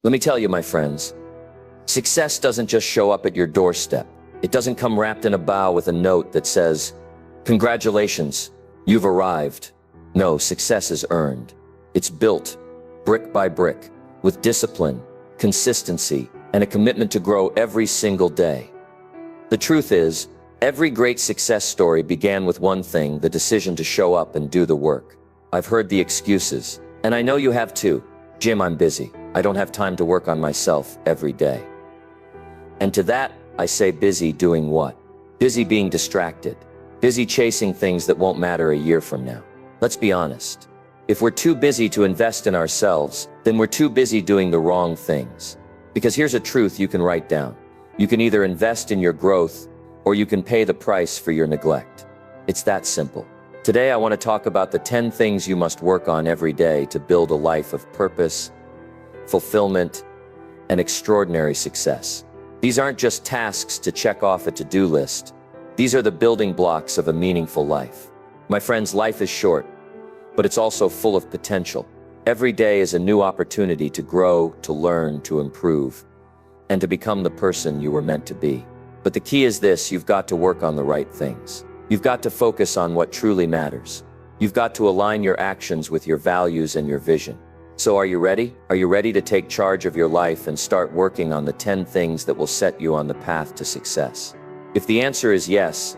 Let me tell you, my friends, success doesn't just show up at your doorstep. It doesn't come wrapped in a bow with a note that says, "Congratulations, you've arrived." No, success is earned. It's built, brick by brick, with discipline, consistency, and a commitment to grow every single day. The truth is, every great success story began with one thing: the decision to show up and do the work. I've heard the excuses, and I know you have too. "Jim, I'm busy. I don't have time to work on myself every day." And to that, I say, busy doing what? Busy being distracted. Busy chasing things that won't matter a year from now. Let's be honest. If we're too busy to invest in ourselves, then we're too busy doing the wrong things. Because here's a truth you can write down. You can either invest in your growth, or you can pay the price for your neglect. It's that simple. Today I want to talk about the 10 things you must work on every day to build a life of purpose, fulfillment, and extraordinary success. These aren't just tasks to check off a to-do list. These are the building blocks of a meaningful life. My friends, life is short, but it's also full of potential. Every day is a new opportunity to grow, to learn, to improve, and to become the person you were meant to be. But the key is this: you've got to work on the right things. You've got to focus on what truly matters. You've got to align your actions with your values and your vision. So are you ready? Are you ready to take charge of your life and start working on the 10 things that will set you on the path to success? If the answer is yes,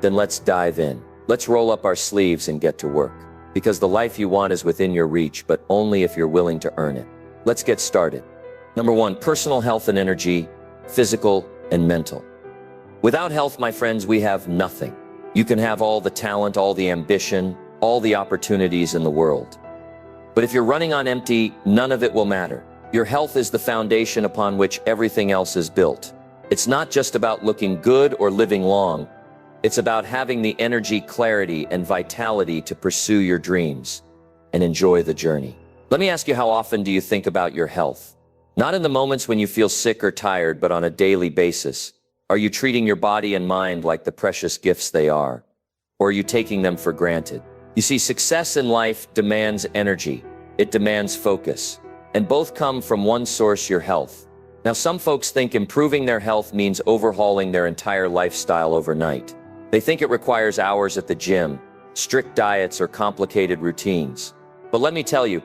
then let's dive in. Let's roll up our sleeves and get to work. Because the life you want is within your reach, but only if you're willing to earn it. Let's get started. Number 1, personal health and energy, physical and mental. Without health, my friends, we have nothing. You can have all the talent, all the ambition, all the opportunities in the world. But if you're running on empty, none of it will matter. Your health is the foundation upon which everything else is built. It's not just about looking good or living long. It's about having the energy, clarity, and vitality to pursue your dreams and enjoy the journey. Let me ask you, how often do you think about your health? Not in the moments when you feel sick or tired, but on a daily basis. Are you treating your body and mind like the precious gifts they are? Or are you taking them for granted? You see, success in life demands energy. It demands focus. And both come from one source: your health. Now, some folks think improving their health means overhauling their entire lifestyle overnight. They think it requires hours at the gym, strict diets, or complicated routines. But let me tell you,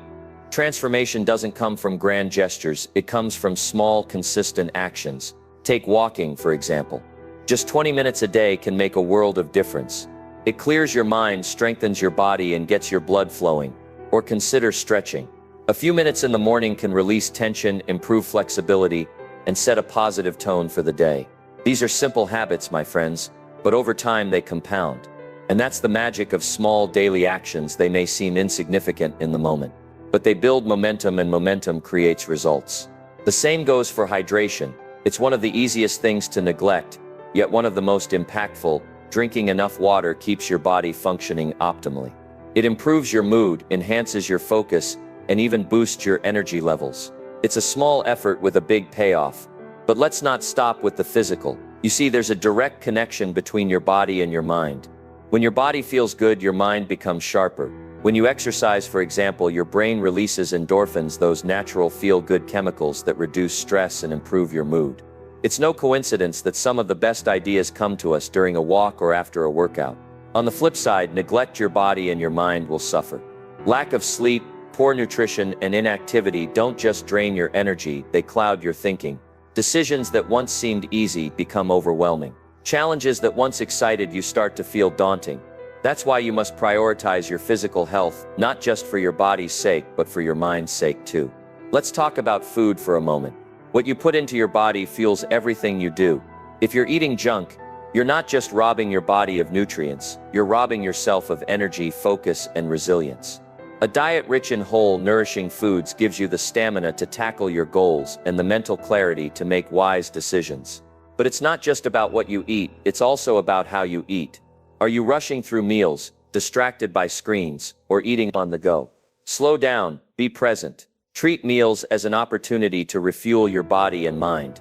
transformation doesn't come from grand gestures. It comes from small, consistent actions. Take walking, for example. Just 20 minutes a day can make a world of difference. It clears your mind, strengthens your body, and gets your blood flowing. Or consider stretching. A few minutes in the morning can release tension, improve flexibility, and set a positive tone for the day. These are simple habits, my friends, but over time they compound. And that's the magic of small daily actions. They may seem insignificant in the moment, but they build momentum, and momentum creates results. The same goes for hydration. It's one of the easiest things to neglect, yet one of the most impactful. Drinking enough water keeps your body functioning optimally. It improves your mood, enhances your focus, and even boosts your energy levels. It's a small effort with a big payoff. But let's not stop with the physical. You see, there's a direct connection between your body and your mind. When your body feels good, your mind becomes sharper. When you exercise, for example, your brain releases endorphins, those natural feel-good chemicals that reduce stress and improve your mood. It's no coincidence that some of the best ideas come to us during a walk or after a workout. On the flip side, neglect your body and your mind will suffer. Lack of sleep, poor nutrition, and inactivity don't just drain your energy, they cloud your thinking. Decisions that once seemed easy become overwhelming. Challenges that once excited you start to feel daunting. That's why you must prioritize your physical health, not just for your body's sake, but for your mind's sake too. Let's talk about food for a moment. What you put into your body fuels everything you do. If you're eating junk, you're not just robbing your body of nutrients, you're robbing yourself of energy, focus, and resilience. A diet rich in whole, nourishing foods gives you the stamina to tackle your goals and the mental clarity to make wise decisions. But it's not just about what you eat, it's also about how you eat. Are you rushing through meals, distracted by screens, or eating on the go? Slow down, be present. Treat meals as an opportunity to refuel your body and mind.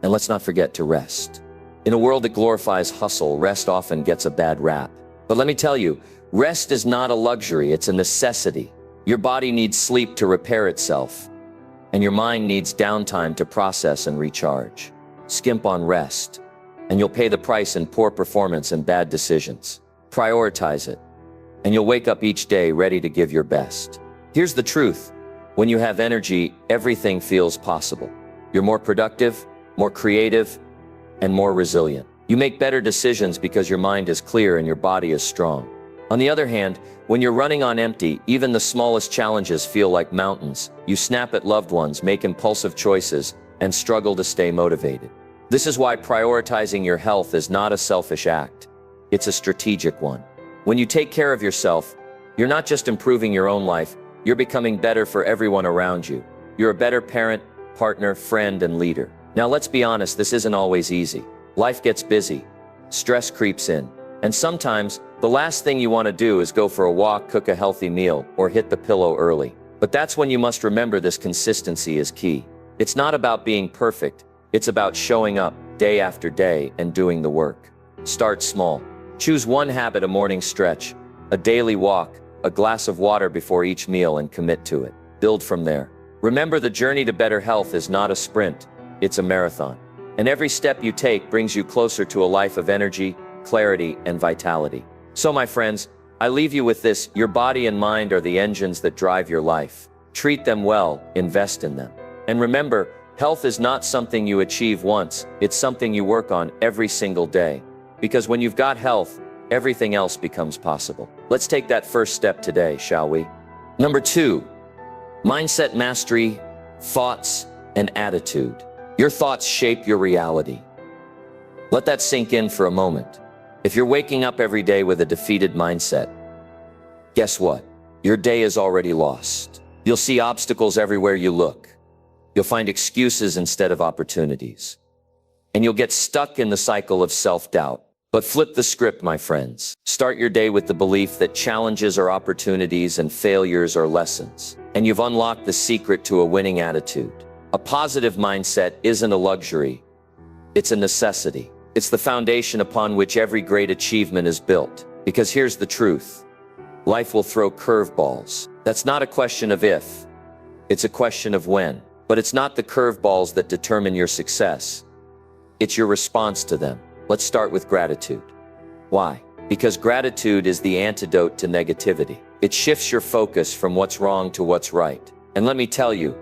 And let's not forget to rest. In a world that glorifies hustle, rest often gets a bad rap. But let me tell you, rest is not a luxury, it's a necessity. Your body needs sleep to repair itself. and your mind needs downtime to process and recharge. Skimp on rest, and you'll pay the price in poor performance and bad decisions. Prioritize it, and you'll wake up each day ready to give your best. Here's the truth. When you have energy, everything feels possible. You're more productive, more creative, and more resilient. You make better decisions because your mind is clear and your body is strong. On the other hand, when you're running on empty, even the smallest challenges feel like mountains. You snap at loved ones, make impulsive choices, and struggle to stay motivated. This is why prioritizing your health is not a selfish act. It's a strategic one. When you take care of yourself, you're not just improving your own life, you're becoming better for everyone around you. You're a better parent, partner, friend, and leader. Now let's be honest, this isn't always easy. Life gets busy, stress creeps in, and sometimes the last thing you want to do is go for a walk, cook a healthy meal, or hit the pillow early. But that's when you must remember this consistency is key. It's not about being perfect, it's about showing up day after day and doing the work. Start small. Choose one habit: a morning stretch, a daily walk, a glass of water before each meal, and commit to it. Build from there. Remember, the journey to better health is not a sprint, it's a marathon. And every step you take brings you closer to a life of energy, clarity, and vitality. So my friends, I leave you with this: your body and mind are the engines that drive your life. Treat them well, invest in them. And remember, health is not something you achieve once, it's something you work on every single day. Because when you've got health, everything else becomes possible. Let's take that first step today, shall we? Number 2, mindset mastery, thoughts, and attitude. Your thoughts shape your reality. Let that sink in for a moment. If you're waking up every day with a defeated mindset, guess what? Your day is already lost. You'll see obstacles everywhere you look. You'll find excuses instead of opportunities. And you'll get stuck in the cycle of self-doubt. But flip the script, my friends. Start your day with the belief that challenges are opportunities and failures are lessons. And you've unlocked the secret to a winning attitude. A positive mindset isn't a luxury, it's a necessity. It's the foundation upon which every great achievement is built. Because here's the truth. Life will throw curveballs. That's not a question of if, it's a question of when. But it's not the curveballs that determine your success. It's your response to them. Let's start with gratitude. Why? Because gratitude is the antidote to negativity. It shifts your focus from what's wrong to what's right. And let me tell you,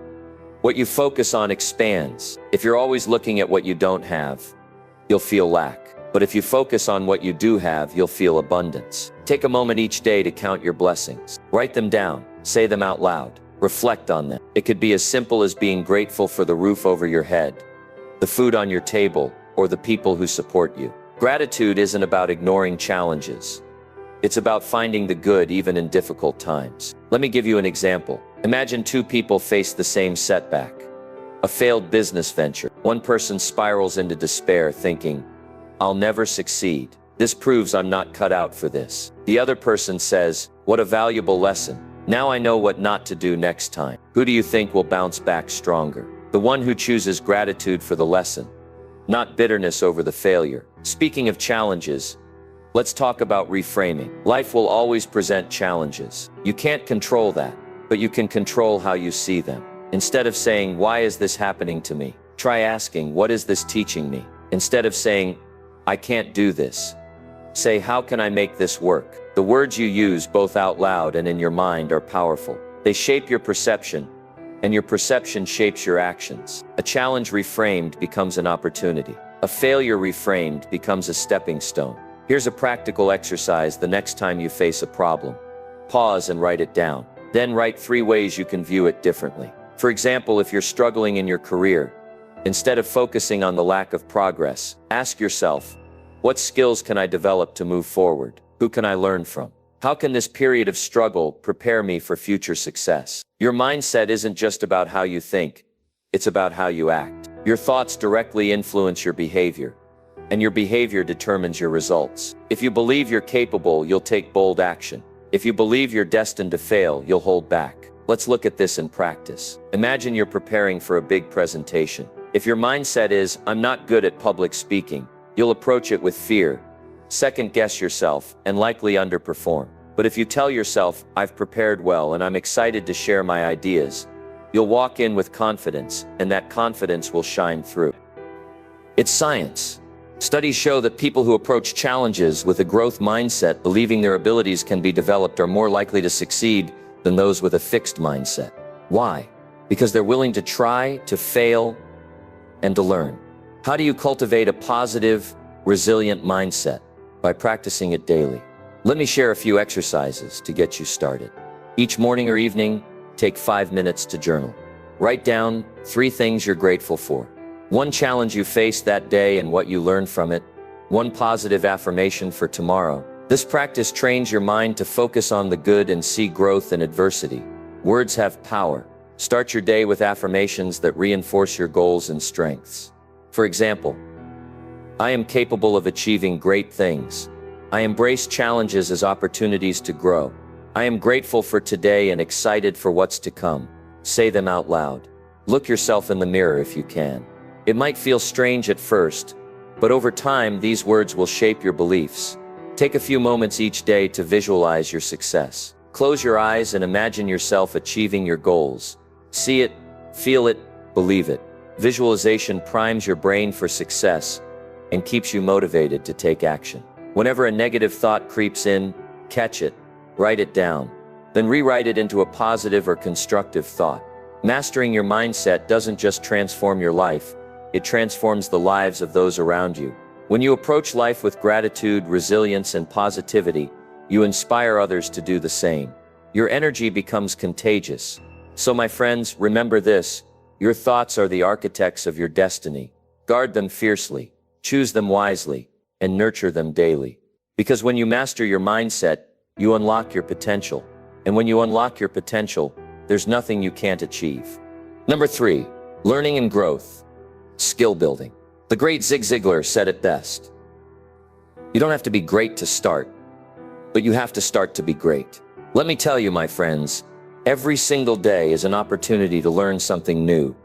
what you focus on expands. If you're always looking at what you don't have, you'll feel lack. But if you focus on what you do have, you'll feel abundance. Take a moment each day to count your blessings. Write them down, say them out loud, reflect on them. It could be as simple as being grateful for the roof over your head, the food on your table, or the people who support you. Gratitude isn't about ignoring challenges. It's about finding the good even in difficult times. Let me give you an example. Imagine 2 people face the same setback. A failed business venture. One person spirals into despair thinking, "I'll never succeed. This proves I'm not cut out for this." The other person says, "What a valuable lesson. Now I know what not to do next time." Who do you think will bounce back stronger? The one who chooses gratitude for the lesson, not bitterness over the failure. Speaking of challenges, let's talk about reframing. Life will always present challenges. You can't control that, but you can control how you see them. Instead of saying, "Why is this happening to me?" try asking, "What is this teaching me?" Instead of saying, "I can't do this," say, "How can I make this work?" The words you use, both out loud and in your mind, are powerful. They shape your perception, and your perception shapes your actions. A challenge reframed becomes an opportunity. A failure reframed becomes a stepping stone. Here's a practical exercise the next time you face a problem. Pause and write it down. Then write 3 ways you can view it differently. For example, if you're struggling in your career, instead of focusing on the lack of progress, ask yourself, what skills can I develop to move forward? Who can I learn from? How can this period of struggle prepare me for future success? Your mindset isn't just about how you think, it's about how you act. Your thoughts directly influence your behavior, and your behavior determines your results. If you believe you're capable, you'll take bold action. If you believe you're destined to fail, you'll hold back. Let's look at this in practice. Imagine you're preparing for a big presentation. If your mindset is, "I'm not good at public speaking," you'll approach it with fear, second-guess yourself, and likely underperform. But if you tell yourself, "I've prepared well and I'm excited to share my ideas," You'll walk in with confidence, and that confidence will shine through. It's science. Studies show that people who approach challenges with a growth mindset, believing their abilities can be developed, are more likely to succeed than those with a fixed mindset. Why? Because they're willing to try, to fail, and to learn. How do you cultivate a positive, resilient mindset? By practicing it daily. Let me share a few exercises to get you started. Each morning or evening, take 5 minutes to journal. Write down 3 things you're grateful for. 1 challenge you faced that day and what you learned from it. 1 positive affirmation for tomorrow. This practice trains your mind to focus on the good and see growth in adversity. Words have power. Start your day with affirmations that reinforce your goals and strengths. For example, I am capable of achieving great things. I embrace challenges as opportunities to grow. I am grateful for today and excited for what's to come. Say them out loud. Look yourself in the mirror if you can. It might feel strange at first, but over time these words will shape your beliefs. Take a few moments each day to visualize your success. Close your eyes and imagine yourself achieving your goals. See it, feel it, believe it. Visualization primes your brain for success and keeps you motivated to take action. Whenever a negative thought creeps in, catch it, write it down, then rewrite it into a positive or constructive thought. Mastering your mindset doesn't just transform your life, it transforms the lives of those around you. When you approach life with gratitude, resilience, and positivity, you inspire others to do the same. Your energy becomes contagious. So my friends, remember this: your thoughts are the architects of your destiny. Guard them fiercely, choose them wisely, and nurture them daily. Because when you master your mindset, you unlock your potential. And when you unlock your potential, there's nothing you can't achieve. Number 3, learning and growth. Skill building. The great Zig Ziglar said it best. You don't have to be great to start, but you have to start to be great. Let me tell you, my friends, every single day is an opportunity to learn something new,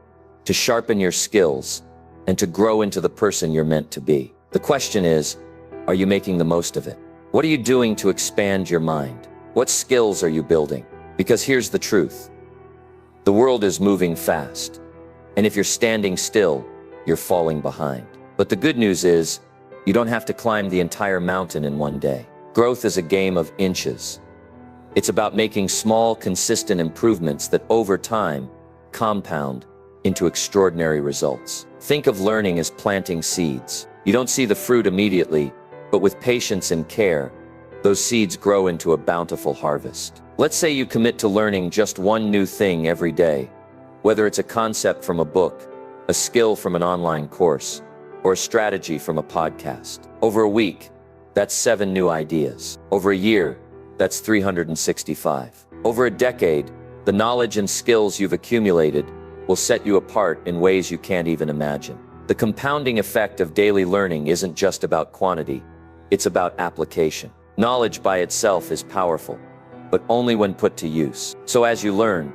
to sharpen your skills, and to grow into the person you're meant to be. The question is, are you making the most of it? What are you doing to expand your mind? What skills are you building? Because here's the truth. The world is moving fast, and if you're standing still, you're falling behind. But the good news is, you don't have to climb the entire mountain in one day. Growth is a game of inches. It's about making small, consistent improvements that over time compound into extraordinary results. Think of learning as planting seeds. You don't see the fruit immediately, but with patience and care, those seeds grow into a bountiful harvest. Let's say you commit to learning just one new thing every day, whether it's a concept from a book, a skill from an online course, or a strategy from a podcast. Over a week, that's 7 new ideas. Over a year, that's 365. Over a decade, the knowledge and skills you've accumulated will set you apart in ways you can't even imagine. The compounding effect of daily learning isn't just about quantity, it's about application. Knowledge by itself is powerful, but only when put to use. So as you learn,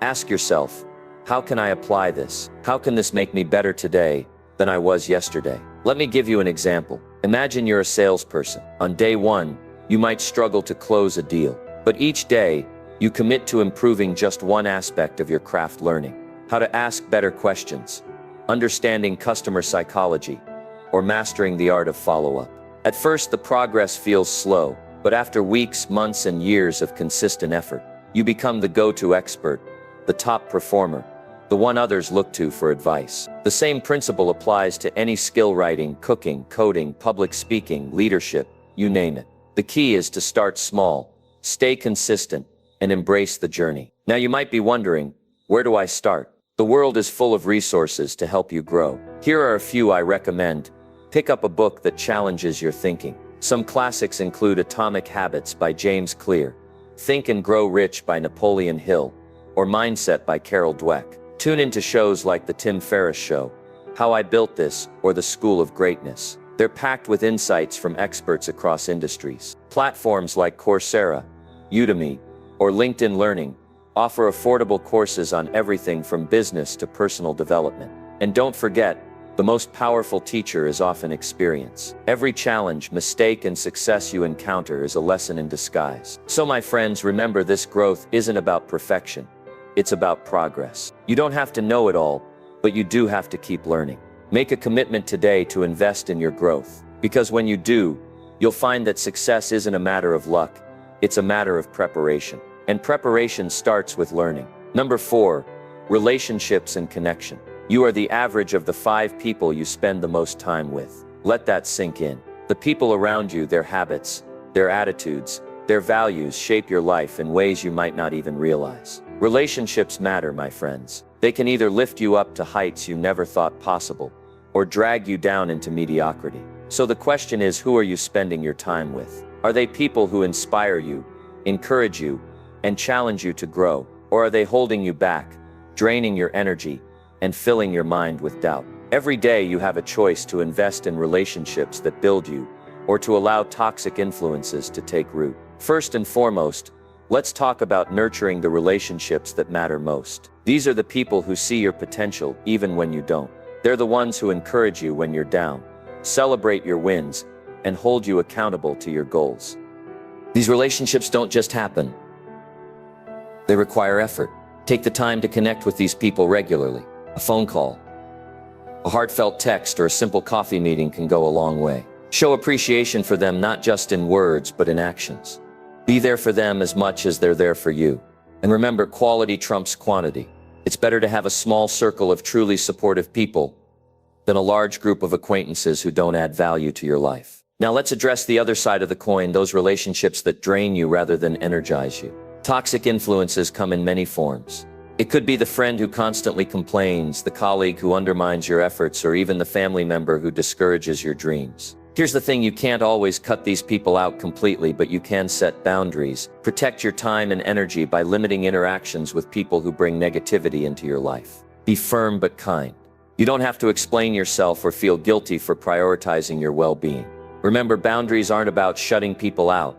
ask yourself, how can I apply this? How can this make me better today than I was yesterday? Let me give you an example. Imagine you're a salesperson. On day 1, you might struggle to close a deal, but each day, you commit to improving just one aspect of your craft learning. How to ask better questions, understanding customer psychology, or mastering the art of follow-up. At first, the progress feels slow, but after weeks, months, and years of consistent effort, you become the go-to expert, the top performer, the one others look to for advice. The same principle applies to any skill: writing, cooking, coding, public speaking, leadership, you name it. The key is to start small, stay consistent, and embrace the journey. Now you might be wondering, where do I start? The world is full of resources to help you grow. Here are a few I recommend. Pick up a book that challenges your thinking. Some classics include Atomic Habits by James Clear, Think and Grow Rich by Napoleon Hill, or Mindset by Carol Dweck. Tune into shows like The Tim Ferriss Show, How I Built This, or The School of Greatness. They're packed with insights from experts across industries. Platforms like Coursera, Udemy, or LinkedIn Learning offer affordable courses on everything from business to personal development. And don't forget, the most powerful teacher is often experience. Every challenge, mistake, and success you encounter is a lesson in disguise. So my friends, remember, this growth isn't about perfection. it's about progress. You don't have to know it all, but you do have to keep learning. Make a commitment today to invest in your growth, because when you do, you'll find that success isn't a matter of luck, it's a matter of preparation. And preparation starts with learning. Number 4, relationships and connection. You are the average of the 5 people you spend the most time with. Let that sink in. The people around you, their habits, their attitudes, their values shape your life in ways you might not even realize. Relationships matter, my friends. They can either lift you up to heights you never thought possible, or drag you down into mediocrity. So the question is, who are you spending your time with? Are they people who inspire you, encourage you, and challenge you to grow? Or are they holding you back, draining your energy, and filling your mind with doubt? Every day you have a choice to invest in relationships that build you, or to allow toxic influences to take root. First and foremost, let's talk about nurturing the relationships that matter most. These are the people who see your potential even when you don't. They're the ones who encourage you when you're down, celebrate your wins, and hold you accountable to your goals. These relationships don't just happen. They require effort. Take the time to connect with these people regularly. A phone call, a heartfelt text, or a simple coffee meeting can go a long way. Show appreciation for them not just in words, but in actions. Be there for them as much as they're there for you. And remember, quality trumps quantity. It's better to have a small circle of truly supportive people than a large group of acquaintances who don't add value to your life. Now let's address the other side of the coin, those relationships that drain you rather than energize you. Toxic influences come in many forms. It could be the friend who constantly complains, the colleague who undermines your efforts, or even the family member who discourages your dreams. Here's the thing, you can't always cut these people out completely, but you can set boundaries. Protect your time and energy by limiting interactions with people who bring negativity into your life. Be firm but kind. You don't have to explain yourself or feel guilty for prioritizing your well-being. Remember, boundaries aren't about shutting people out.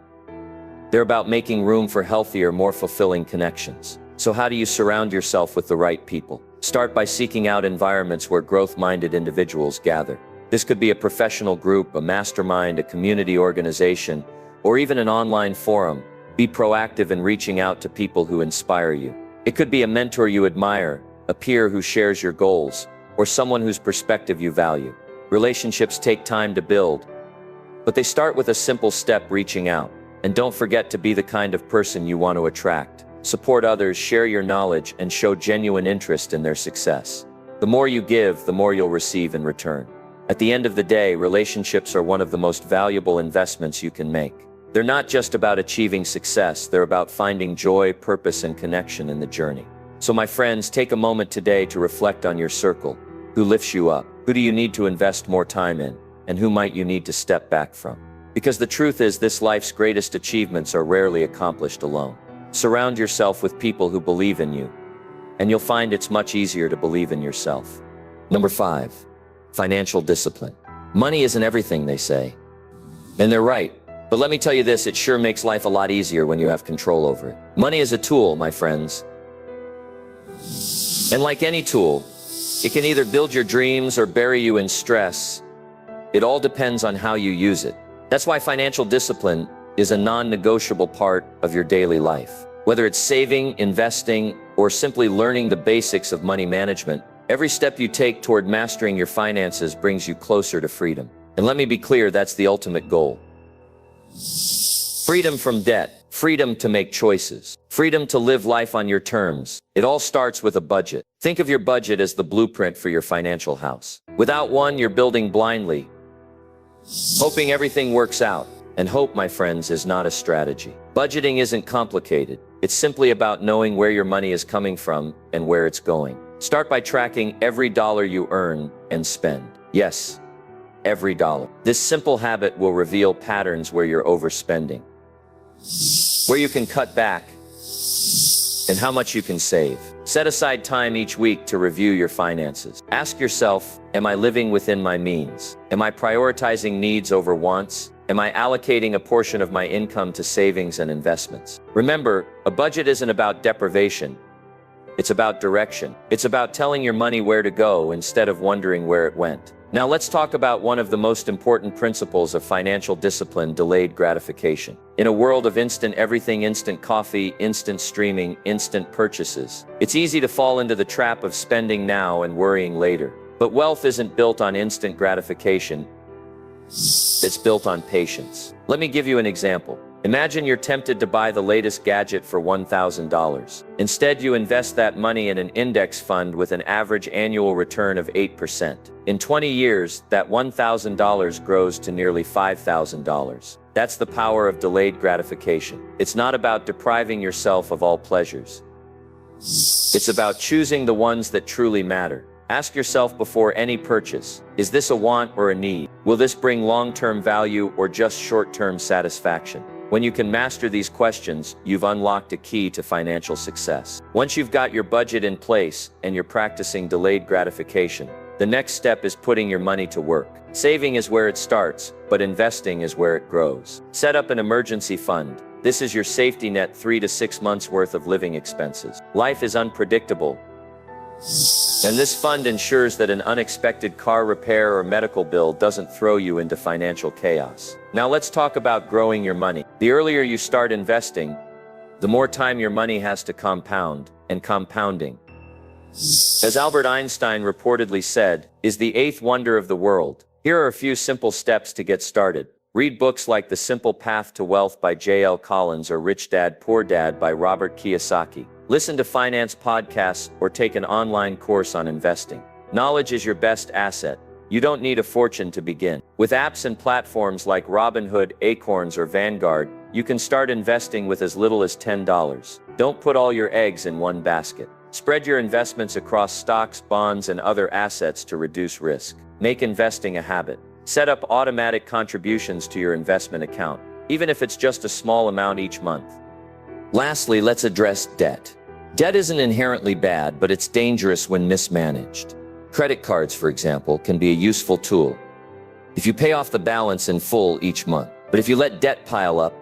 They're about making room for healthier, more fulfilling connections. So how do you surround yourself with the right people? Start by seeking out environments where growth-minded individuals gather. This could be a professional group, a mastermind, a community organization, or even an online forum. Be proactive in reaching out to people who inspire you. It could be a mentor you admire, a peer who shares your goals, or someone whose perspective you value. Relationships take time to build, but they start with a simple step: reaching out. And don't forget to be the kind of person you want to attract. Support others, share your knowledge, and show genuine interest in their success. The more you give, the more you'll receive in return. At the end of the day, relationships are one of the most valuable investments you can make. They're not just about achieving success, they're about finding joy, purpose, and connection in the journey. So my friends, take a moment today to reflect on your circle. Who lifts you up? Who do you need to invest more time in? And who might you need to step back from? Because the truth is, this life's greatest achievements are rarely accomplished alone. Surround yourself with people who believe in you, and you'll find it's much easier to believe in yourself. Number 5, financial discipline. Money isn't everything, they say. And they're right. But let me tell you this, it sure makes life a lot easier when you have control over it. Money is a tool, my friends. And like any tool, it can either build your dreams or bury you in stress. It all depends on how you use it. That's why financial discipline is a non-negotiable part of your daily life. Whether it's saving, investing, or simply learning the basics of money management, every step you take toward mastering your finances brings you closer to freedom. And let me be clear, that's the ultimate goal. Freedom from debt, freedom to make choices, freedom to live life on your terms. It all starts with a budget. Think of your budget as the blueprint for your financial house. Without one, you're building blindly, hoping everything works out. And hope, my friends, is not a strategy. Budgeting isn't complicated. It's simply about knowing where your money is coming from and where it's going. Start by tracking every dollar you earn and spend. Yes, every dollar. This simple habit will reveal patterns where you're overspending, where you can cut back, and how much you can save. Set aside time each week to review your finances. Ask yourself, am I living within my means? Am I prioritizing needs over wants? Am I allocating a portion of my income to savings and investments? Remember, a budget isn't about deprivation. It's about direction. It's about telling your money where to go instead of wondering where it went. Now let's talk about one of the most important principles of financial discipline: delayed gratification. In a world of instant everything, instant coffee, instant streaming, instant purchases, it's easy to fall into the trap of spending now and worrying later. But wealth isn't built on instant gratification. It's built on patience. Let me give you an example. Imagine you're tempted to buy the latest gadget for $1,000. Instead, you invest that money in an index fund with an average annual return of 8%. In 20 years, that $1,000 grows to nearly $5,000. That's the power of delayed gratification. It's not about depriving yourself of all pleasures. It's about choosing the ones that truly matter. Ask yourself before any purchase, is this a want or a need? Will this bring long-term value or just short-term satisfaction? When you can master these questions, you've unlocked a key to financial success. Once you've got your budget in place and you're practicing delayed gratification, the next step is putting your money to work. Saving is where it starts, but investing is where it grows. Set up an emergency fund. This is your safety net, 3 to 6 months worth of living expenses. Life is unpredictable, and this fund ensures that an unexpected car repair or medical bill doesn't throw you into financial chaos. Now let's talk about growing your money. The earlier you start investing, the more time your money has to compound, and compounding, as Albert Einstein reportedly said, is the 8th wonder of the world. Here are a few simple steps to get started. Read books like The Simple Path to Wealth by J.L. Collins or Rich Dad, Poor Dad by Robert Kiyosaki. Listen to finance podcasts or take an online course on investing. Knowledge is your best asset. You don't need a fortune to begin. With apps and platforms like Robinhood, Acorns, or Vanguard, you can start investing with as little as $10. Don't put all your eggs in one basket. Spread your investments across stocks, bonds, and other assets to reduce risk. Make investing a habit. Set up automatic contributions to your investment account, even if it's just a small amount each month. Lastly, let's address debt. Debt isn't inherently bad, but it's dangerous when mismanaged. Credit cards, for example, can be a useful tool if you pay off the balance in full each month. But if you let debt pile up,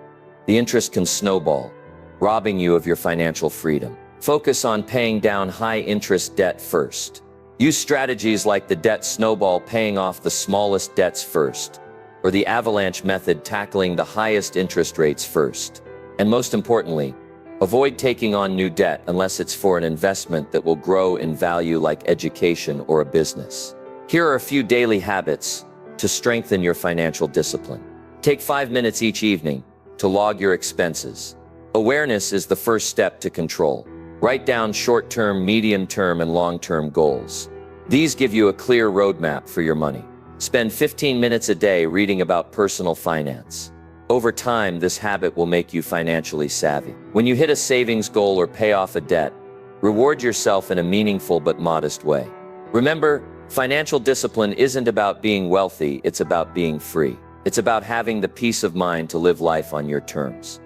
the interest can snowball, robbing you of your financial freedom. Focus on paying down high-interest debt first. Use strategies like the debt snowball, paying off the smallest debts first, or the avalanche method, tackling the highest interest rates first. And most importantly, avoid taking on new debt unless it's for an investment that will grow in value, like education or a business. Here are a few daily habits to strengthen your financial discipline. Take 5 minutes each evening to log your expenses. Awareness is the first step to control. Write down short-term, medium-term, and long-term goals. These give you a clear roadmap for your money. Spend 15 minutes a day reading about personal finance. Over time, this habit will make you financially savvy. When you hit a savings goal or pay off a debt, reward yourself in a meaningful but modest way. Remember, financial discipline isn't about being wealthy, it's about being free. It's about having the peace of mind to live life on your terms,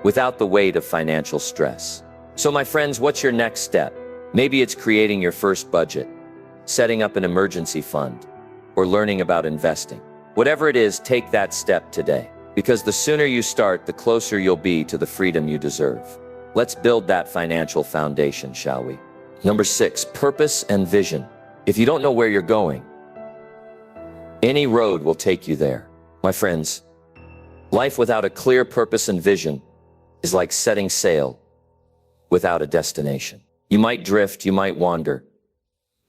without the weight of financial stress. So my friends, what's your next step? Maybe it's creating your first budget, setting up an emergency fund, or learning about investing. Whatever it is, take that step today. Because the sooner you start, the closer you'll be to the freedom you deserve. Let's build that financial foundation, shall we? Number 6, purpose and vision. If you don't know where you're going, any road will take you there. My friends, life without a clear purpose and vision is like setting sail without a destination. You might drift, you might wander,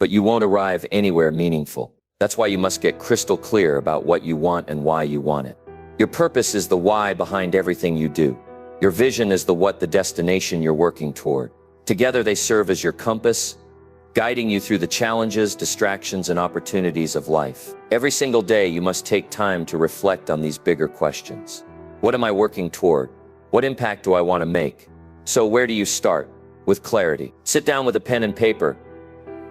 but you won't arrive anywhere meaningful. That's why you must get crystal clear about what you want and why you want it. Your purpose is the why behind everything you do. Your vision is the what, the destination you're working toward. Together they serve as your compass, guiding you through the challenges, distractions, and opportunities of life. Every single day you must take time to reflect on these bigger questions. What am I working toward? What impact do I want to make? So where do you start? With clarity. Sit down with a pen and paper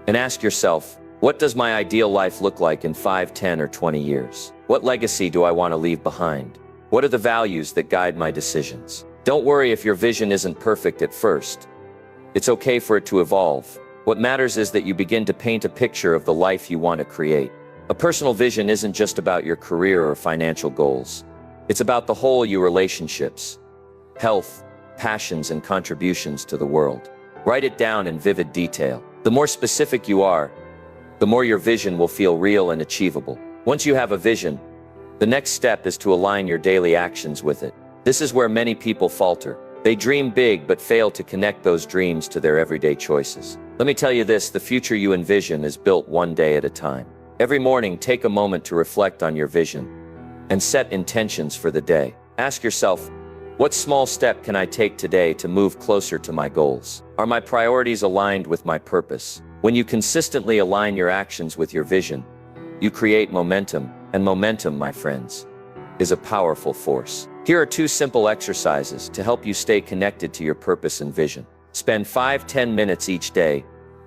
and ask yourself, what does my ideal life look like in 5, 10, or 20 years? What legacy do I want to leave behind? What are the values that guide my decisions? Don't worry if your vision isn't perfect at first. It's okay for it to evolve. What matters is that you begin to paint a picture of the life you want to create. A personal vision isn't just about your career or financial goals. It's about the whole, your relationships, health, passions, and contributions to the world. Write it down in vivid detail. The more specific you are, the more your vision will feel real and achievable. Once you have a vision, the next step is to align your daily actions with it. This is where many people falter. They dream big but fail to connect those dreams to their everyday choices. Let me tell you this, the future you envision is built one day at a time. Every morning, take a moment to reflect on your vision and set intentions for the day. Ask yourself, what small step can I take today to move closer to my goals? Are my priorities aligned with my purpose? When you consistently align your actions with your vision, you create momentum, and momentum, my friends, is a powerful force. Here are 2 simple exercises to help you stay connected to your purpose and vision. Spend 5-10 minutes each day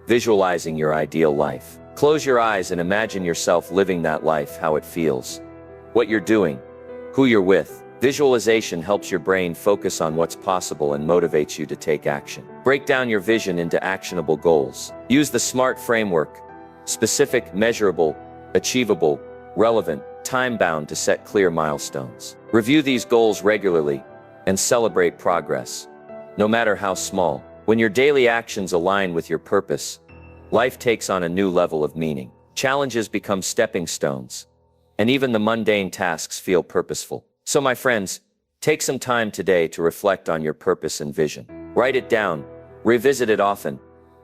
visualizing your ideal life. Close your eyes and imagine yourself living that life, how it feels, what you're doing, who you're with. Visualization helps your brain focus on what's possible and motivates you to take action. Break down your vision into actionable goals. Use the SMART framework: specific, measurable, achievable, relevant, time-bound, to set clear milestones. Review these goals regularly and celebrate progress, no matter how small. When your daily actions align with your purpose, life takes on a new level of meaning. Challenges become stepping stones, and even the mundane tasks feel purposeful. So my friends, take some time today to reflect on your purpose and vision. Write it down, revisit it often,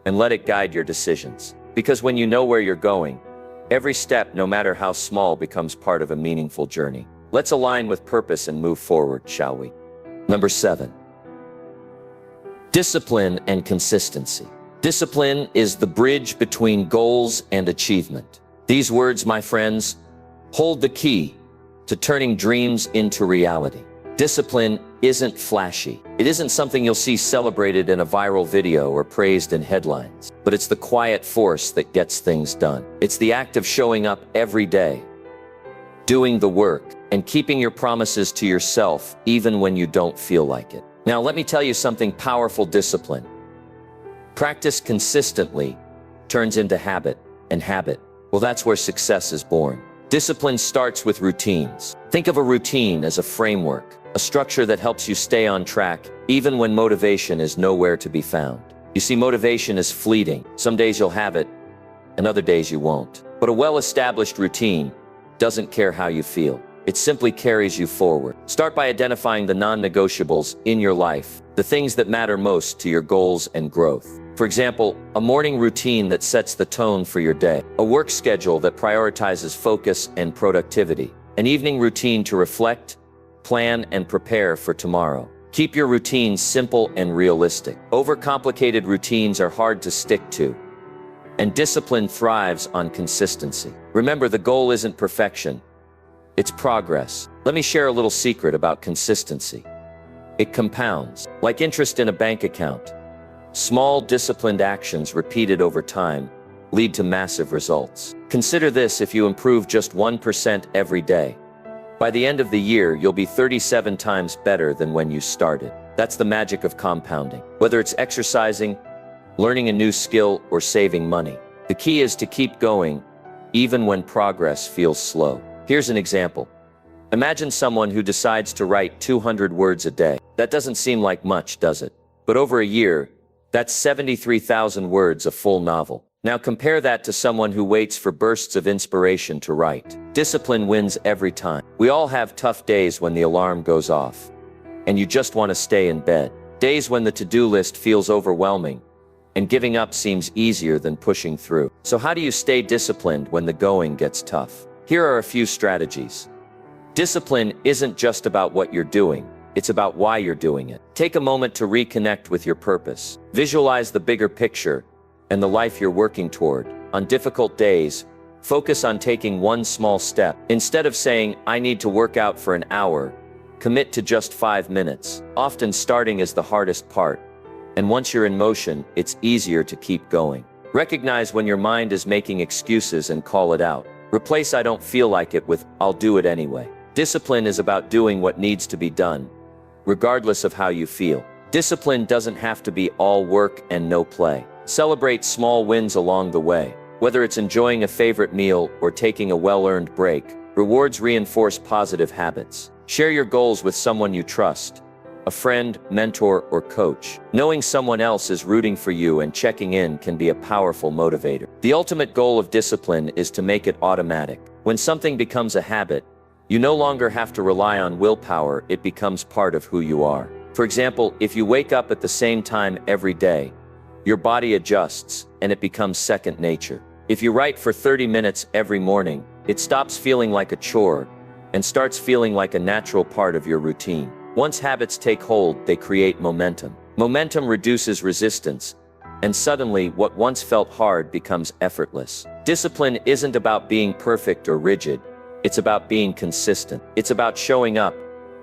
and let it guide your decisions. Because when you know where you're going, every step, no matter how small, becomes part of a meaningful journey. Let's align with purpose and move forward, shall we? Number 7. Discipline and consistency. Discipline is the bridge between goals and achievement. These words, my friends, hold the key to turning dreams into reality. Discipline isn't flashy. It isn't something you'll see celebrated in a viral video or praised in headlines, but it's the quiet force that gets things done. It's the act of showing up every day, doing the work, and keeping your promises to yourself even when you don't feel like it. Now, let me tell you something powerful. Discipline, practice consistently, turns into habit, and habit, well, that's where success is born. Discipline starts with routines. Think of a routine as a framework, a structure that helps you stay on track, even when motivation is nowhere to be found. You see, motivation is fleeting. Some days you'll have it, and other days you won't. But a well-established routine doesn't care how you feel. It simply carries you forward. Start by identifying the non-negotiables in your life, the things that matter most to your goals and growth. For example, a morning routine that sets the tone for your day, a work schedule that prioritizes focus and productivity, an evening routine to reflect, plan, and prepare for tomorrow. Keep your routines simple and realistic. Overcomplicated routines are hard to stick to, and discipline thrives on consistency. Remember, the goal isn't perfection, it's progress. Let me share a little secret about consistency. It compounds, like interest in a bank account. Small, disciplined actions repeated over time lead to massive results. Consider this: if you improve just 1% every day, by the end of the year, you'll be 37 times better than when you started. That's the magic of compounding. Whether it's exercising, learning a new skill, or saving money, the key is to keep going, even when progress feels slow. Here's an example. Imagine someone who decides to write 200 words a day. That doesn't seem like much, does it? But over a year, that's 73,000 words, a full novel. Now compare that to someone who waits for bursts of inspiration to write. Discipline wins every time. We all have tough days when the alarm goes off, and you just want to stay in bed. Days when the to-do list feels overwhelming, and giving up seems easier than pushing through. So how do you stay disciplined when the going gets tough? Here are a few strategies. Discipline isn't just about what you're doing. It's about why you're doing it. Take a moment to reconnect with your purpose. Visualize the bigger picture and the life you're working toward. On difficult days, focus on taking one small step. Instead of saying, I need to work out for an hour, commit to just 5 minutes. Often starting is the hardest part, and once you're in motion, it's easier to keep going. Recognize when your mind is making excuses and call it out. Replace I don't feel like it with I'll do it anyway. Discipline is about doing what needs to be done, regardless of how you feel. Discipline doesn't have to be all work and no play. Celebrate small wins along the way. Whether it's enjoying a favorite meal or taking a well-earned break, rewards reinforce positive habits. Share your goals with someone you trust, a friend, mentor, or coach. Knowing someone else is rooting for you and checking in can be a powerful motivator. The ultimate goal of discipline is to make it automatic. When something becomes a habit, you no longer have to rely on willpower, it becomes part of who you are. For example, if you wake up at the same time every day, your body adjusts and it becomes second nature. If you write for 30 minutes every morning, it stops feeling like a chore and starts feeling like a natural part of your routine. Once habits take hold, they create momentum. Momentum reduces resistance, and suddenly what once felt hard becomes effortless. Discipline isn't about being perfect or rigid. It's about being consistent. It's about showing up,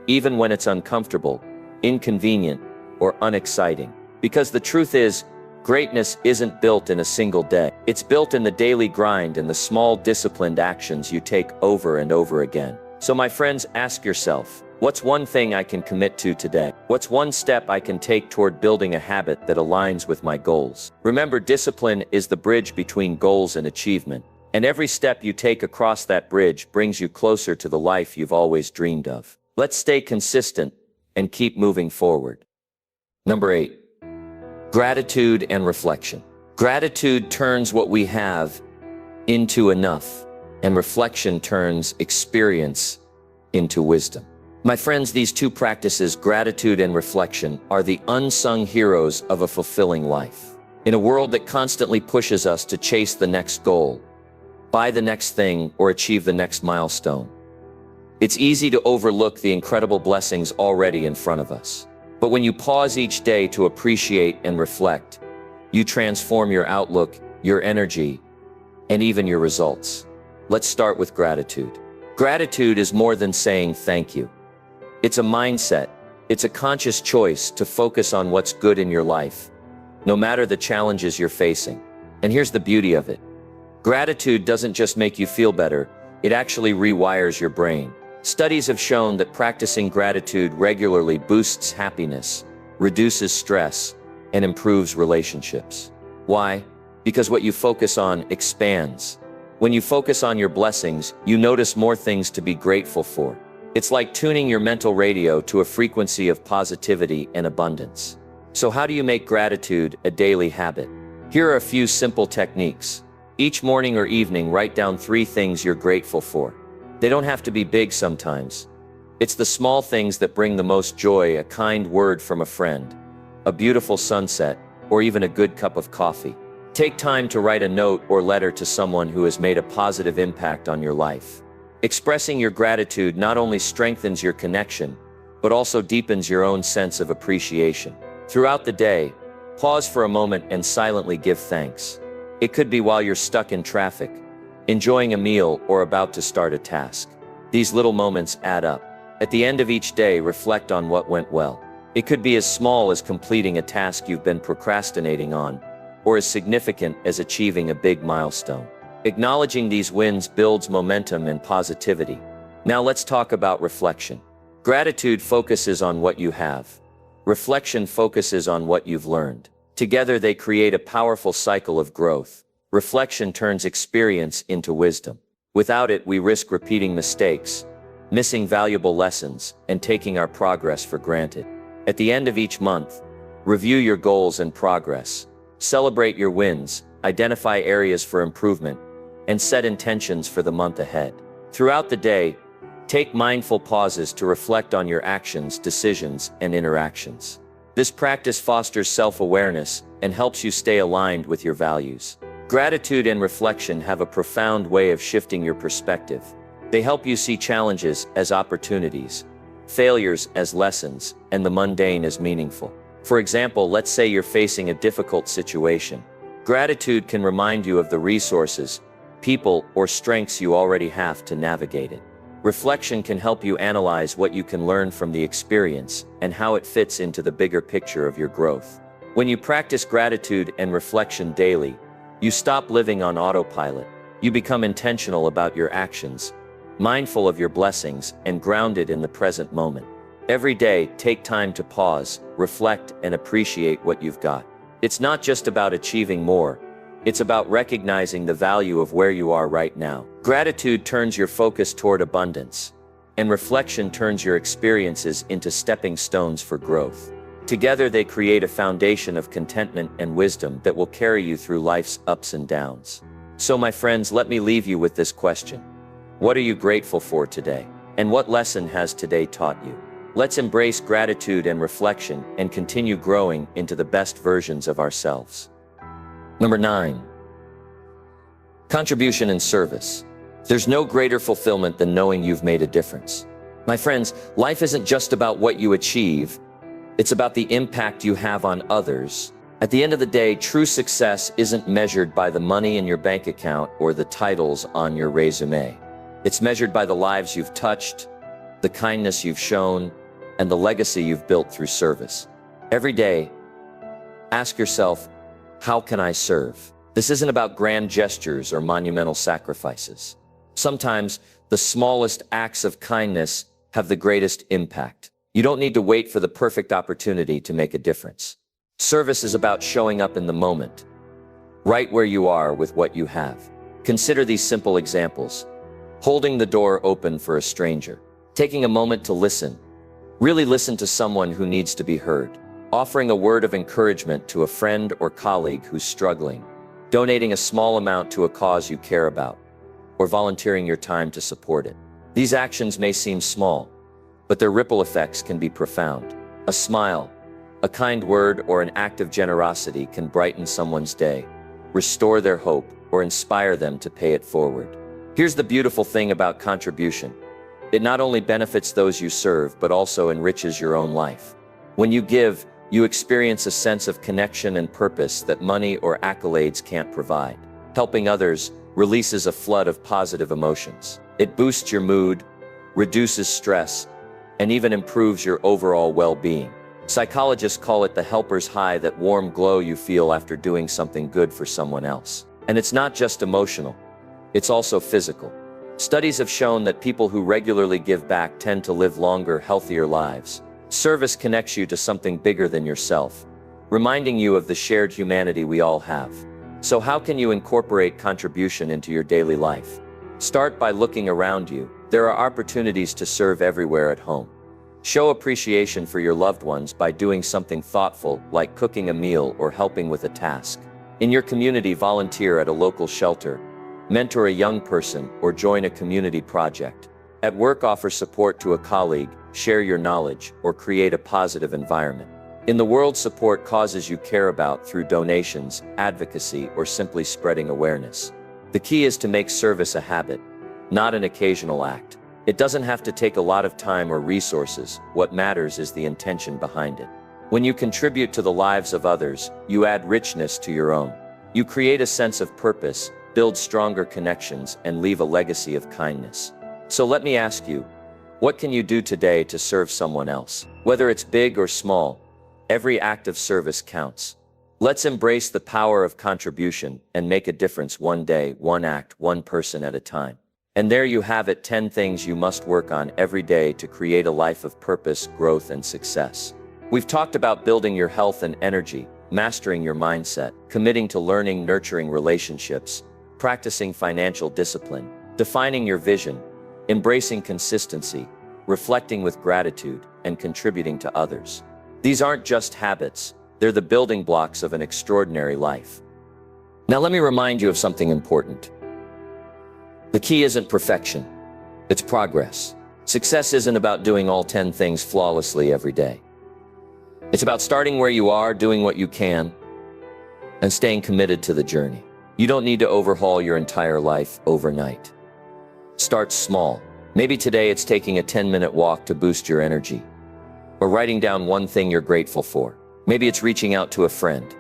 even when it's uncomfortable, inconvenient, or unexciting. Because the truth is, greatness isn't built in a single day. It's built in the daily grind and the small disciplined actions you take over and over again. So my friends, ask yourself, what's one thing I can commit to today? What's one step I can take toward building a habit that aligns with my goals? Remember, discipline is the bridge between goals and achievement. And every step you take across that bridge brings you closer to the life you've always dreamed of. Let's stay consistent and keep moving forward. Number 8. Gratitude and reflection. Gratitude turns what we have into enough, and reflection turns experience into wisdom. My friends, these two practices, gratitude and reflection, are the unsung heroes of a fulfilling life. In a world that constantly pushes us to chase the next goal, buy the next thing, or achieve the next milestone, it's easy to overlook the incredible blessings already in front of us. But when you pause each day to appreciate and reflect, you transform your outlook, your energy, and even your results. Let's start with gratitude. Gratitude is more than saying thank you. It's a mindset. It's a conscious choice to focus on what's good in your life, no matter the challenges you're facing. And here's the beauty of it. Gratitude doesn't just make you feel better, it actually rewires your brain. Studies have shown that practicing gratitude regularly boosts happiness, reduces stress, and improves relationships. Why? Because what you focus on expands. When you focus on your blessings, you notice more things to be grateful for. It's like tuning your mental radio to a frequency of positivity and abundance. So how do you make gratitude a daily habit? Here are a few simple techniques. Each morning or evening, write down 3 things you're grateful for. They don't have to be big sometimes. It's the small things that bring the most joy: a kind word from a friend, a beautiful sunset, or even a good cup of coffee. Take time to write a note or letter to someone who has made a positive impact on your life. Expressing your gratitude not only strengthens your connection, but also deepens your own sense of appreciation. Throughout the day, pause for a moment and silently give thanks. It could be while you're stuck in traffic, enjoying a meal, or about to start a task. These little moments add up. At the end of each day, reflect on what went well. It could be as small as completing a task you've been procrastinating on, or as significant as achieving a big milestone. Acknowledging these wins builds momentum and positivity. Now let's talk about reflection. Gratitude focuses on what you have. Reflection focuses on what you've learned. Together they create a powerful cycle of growth. Reflection turns experience into wisdom. Without it, we risk repeating mistakes, missing valuable lessons, and taking our progress for granted. At the end of each month, review your goals and progress. Celebrate your wins, identify areas for improvement, and set intentions for the month ahead. Throughout the day, take mindful pauses to reflect on your actions, decisions, and interactions. This practice fosters self-awareness and helps you stay aligned with your values. Gratitude and reflection have a profound way of shifting your perspective. They help you see challenges as opportunities, failures as lessons, and the mundane as meaningful. For example, let's say you're facing a difficult situation. Gratitude can remind you of the resources, people, or strengths you already have to navigate it. Reflection can help you analyze what you can learn from the experience and how it fits into the bigger picture of your growth. When you practice gratitude and reflection daily, you stop living on autopilot. You become intentional about your actions, mindful of your blessings, and grounded in the present moment. Every day, take time to pause, reflect, and appreciate what you've got. It's not just about achieving more. It's about recognizing the value of where you are right now. Gratitude turns your focus toward abundance. and reflection turns your experiences into stepping stones for growth. Together they create a foundation of contentment and wisdom that will carry you through life's ups and downs. So my friends, let me leave you with this question. What are you grateful for today? And what lesson has today taught you? Let's embrace gratitude and reflection and continue growing into the best versions of ourselves. Number 9. Contribution and service. There's no greater fulfillment than knowing you've made a difference. My friends, life isn't just about what you achieve, it's about the impact you have on others. At the end of the day, true success isn't measured by the money in your bank account or the titles on your resume. It's measured by the lives you've touched, the kindness you've shown, and the legacy you've built through service. Every day, ask yourself, how can I serve? This isn't about grand gestures or monumental sacrifices. Sometimes, the smallest acts of kindness have the greatest impact. You don't need to wait for the perfect opportunity to make a difference. Service is about showing up in the moment, right where you are with what you have. Consider these simple examples. Holding the door open for a stranger, taking a moment to listen, really listen to someone who needs to be heard, offering a word of encouragement to a friend or colleague who's struggling, donating a small amount to a cause you care about, or volunteering your time to support it. These actions may seem small, but their ripple effects can be profound. A smile, a kind word, or an act of generosity can brighten someone's day, restore their hope, or inspire them to pay it forward. Here's the beautiful thing about contribution. It not only benefits those you serve, but also enriches your own life. When you give, you experience a sense of connection and purpose that money or accolades can't provide. Helping others releases a flood of positive emotions. It boosts your mood, reduces stress, and even improves your overall well-being. Psychologists call it the helper's high, that warm glow you feel after doing something good for someone else. And it's not just emotional, it's also physical. Studies have shown that people who regularly give back tend to live longer, healthier lives. Service connects you to something bigger than yourself, reminding you of the shared humanity we all have. So how can you incorporate contribution into your daily life? Start by looking around you. There are opportunities to serve everywhere at home. Show appreciation for your loved ones by doing something thoughtful, like cooking a meal or helping with a task. In your community, volunteer at a local shelter, mentor a young person, or join a community project. At work, offer support to a colleague, share your knowledge, or create a positive environment. In the world, support causes you care about through donations, advocacy, or simply spreading awareness. The key is to make service a habit, not an occasional act. It doesn't have to take a lot of time or resources. What matters is the intention behind it. When you contribute to the lives of others, you add richness to your own. You create a sense of purpose, build stronger connections, and leave a legacy of kindness. So let me ask you, what can you do today to serve someone else? Whether it's big or small, every act of service counts. Let's embrace the power of contribution and make a difference one day, one act, one person at a time. And there you have it, 10 things you must work on every day to create a life of purpose, growth, and success. We've talked about building your health and energy, mastering your mindset, committing to learning, nurturing relationships, practicing financial discipline, defining your vision, embracing consistency, reflecting with gratitude, and contributing to others. These aren't just habits, they're the building blocks of an extraordinary life. Now let me remind you of something important. The key isn't perfection, it's progress. Success isn't about doing all 10 things flawlessly every day. It's about starting where you are, doing what you can, and staying committed to the journey. You don't need to overhaul your entire life overnight. Start small. Maybe today it's taking a 10-minute walk to boost your energy, or writing down one thing you're grateful for. Maybe it's reaching out to a friend,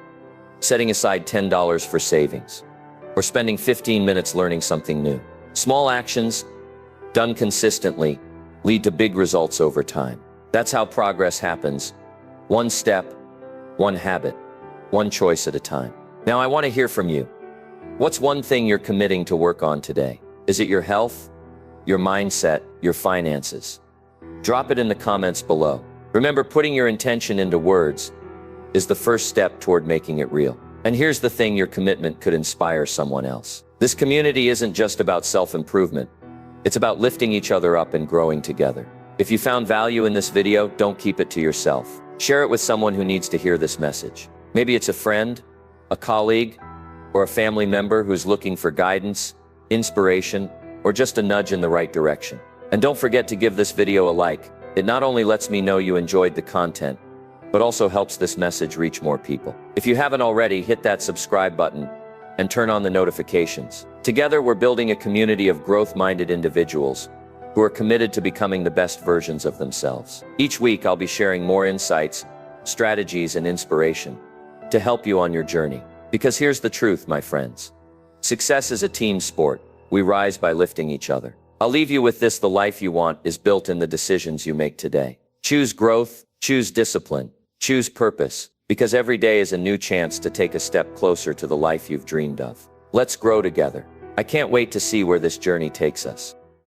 setting aside $10 for savings, or spending 15 minutes learning something new. Small actions, done consistently, lead to big results over time. That's how progress happens. One step, one habit, one choice at a time. Now I want to hear from you. What's one thing you're committing to work on today? Is it your health, your mindset, your finances? Drop it in the comments below. Remember, putting your intention into words is the first step toward making it real. And here's the thing, your commitment could inspire someone else. This community isn't just about self-improvement. It's about lifting each other up and growing together. If you found value in this video, don't keep it to yourself. Share it with someone who needs to hear this message. Maybe it's a friend, a colleague, or a family member who's looking for guidance, inspiration, or just a nudge in the right direction. And don't forget to give this video a like. It not only lets me know you enjoyed the content, but also helps this message reach more people. If you haven't already, hit that subscribe button and turn on the notifications. Together, we're building a community of growth-minded individuals who are committed to becoming the best versions of themselves. Each week, I'll be sharing more insights, strategies, and inspiration to help you on your journey. Because here's the truth, my friends. Success is a team sport. We rise by lifting each other. I'll leave you with this: the life you want is built in the decisions you make today. Choose growth, choose discipline, choose purpose, because every day is a new chance to take a step closer to the life you've dreamed of. Let's grow together. I can't wait to see where this journey takes us.